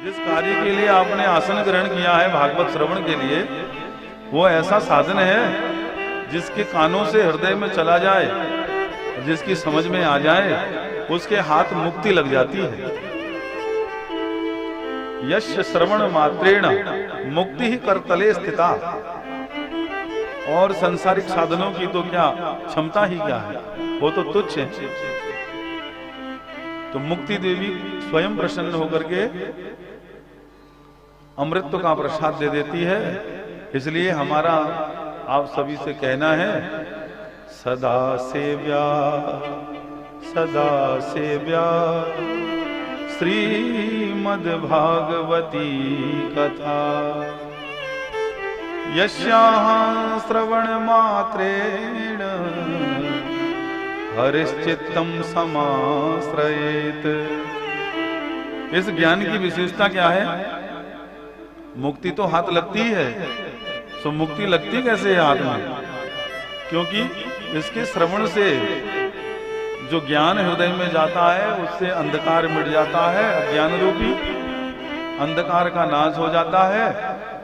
जिस कार्य के लिए आपने आसन ग्रहण किया है भागवत श्रवण के लिए, वो ऐसा साधन है जिसके कानों से हृदय में चला जाए, जिसकी समझ में आ जाए, उसके हाथ मुक्ति लग जाती है। यश श्रवण मात्रेण मुक्ति ही करतले स्थिता। और सांसारिक साधनों की तो क्या क्षमता ही क्या है, वो तो तुच्छ है। तो मुक्ति देवी स्वयं प्रसन्न होकर के अमृत का प्रसाद दे देती है। इसलिए हमारा आप सभी से कहना है, सदा सेव्या श्रीमद् भागवती कथा, यस्याः श्रवण मात्रेण हरिश्चित्तम समाश्रयेत। इस ज्ञान की विशेषता क्या है? मुक्ति तो हाथ लगती है, सो मुक्ति लगती कैसे है हाथ में? क्योंकि इसके श्रवण से जो ज्ञान हृदय में जाता है, उससे अंधकार मिट जाता है, अज्ञान रूपी अंधकार का नाश हो जाता है,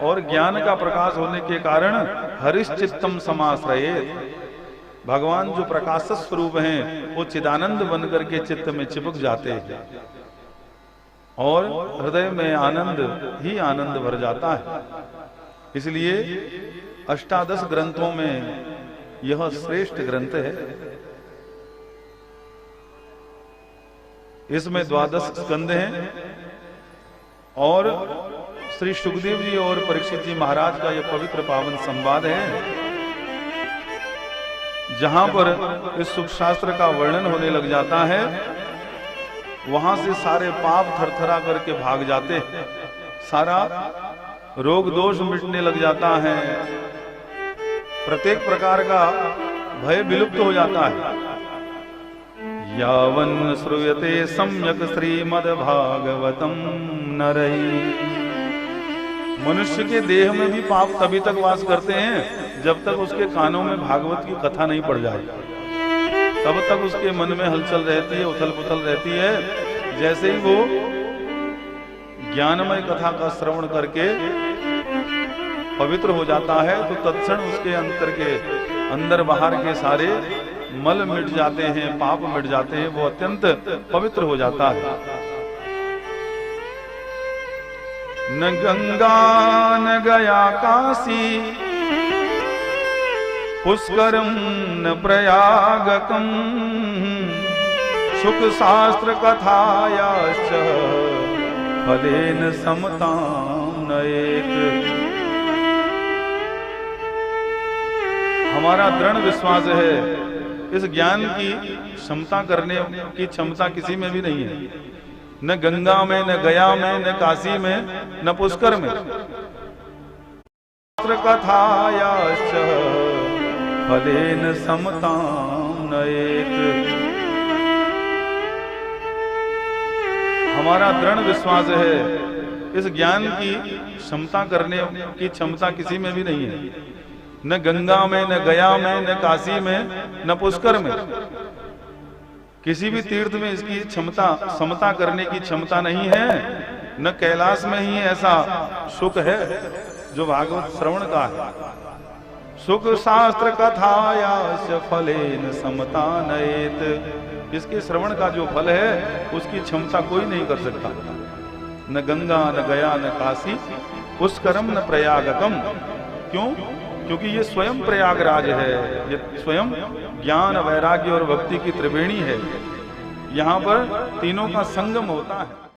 और ज्ञान का प्रकाश होने के कारण हरिश्चित्तम समाश्रयेत। भगवान जो प्रकाश स्वरूप हैं, वो चिदानंद बन करके चित्त में चिपक जाते हैं और हृदय में आनंद ही आनंद भर जाता है। इसलिए अष्टादश ग्रंथों में यह श्रेष्ठ ग्रंथ है। इसमें 12 स्कंद हैं और श्री सुखदेव जी और परीक्षित जी महाराज का यह पवित्र पावन संवाद है, जहां पर इस सुख शास्त्र का वर्णन होने लग जाता है। वहां से सारे पाप थरथरा करके भाग जाते हैं, सारा रोग दोष मिटने लग जाता है, प्रत्येक प्रकार का भय विलुप्त हो जाता है। यावन् श्रूयते सम्यक् श्रीमद्भागवतम् नरैः। मनुष्य के देह में भी पाप तभी तक वास करते हैं जब तक उसके कानों में भागवत की कथा नहीं पड़ जाए, तब तक उसके मन में हलचल रहती है, उथल पुथल रहती है। जैसे ही वो ज्ञानमय कथा का श्रवण करके पवित्र हो जाता है, तो तत्क्षण उसके अंदर बाहर के सारे मल मिट जाते हैं, पाप मिट जाते हैं, वो अत्यंत पवित्र हो जाता है। न गंगा न गया काशी, पुष्करम न प्रयागकम, सुख शास्त्र कथायाश्च फलेन समतां नयेत। हमारा दृढ़ विश्वास है, इस ज्ञान की क्षमता करने की क्षमता किसी में भी नहीं है। न गंगा में, न गया में, न काशी में, न पुष्कर में। कथायाश्च फलेन समतां नयेत। हमारा दृढ़ विश्वास है, इस ज्ञान की क्षमता करने की क्षमता किसी में भी नहीं है। न गंगा में, न गया में, न काशी में, न पुष्कर में, किसी भी तीर्थ में इसकी क्षमता समता करने की क्षमता नहीं है। न कैलाश में ही ऐसा सुख है जो भागवत श्रवण का है। सुख शास्त्र कथायाश्च फलेन समता नयेत। इसके श्रवण का जो फल है, उसकी क्षमता कोई नहीं कर सकता। न गंगा न गया न काशी, पुष्करम न प्रयागकम। क्यों? क्योंकि ये स्वयं प्रयागराज है, ये स्वयं ज्ञान वैराग्य और भक्ति की त्रिवेणी है। यहाँ पर तीनों का संगम होता है।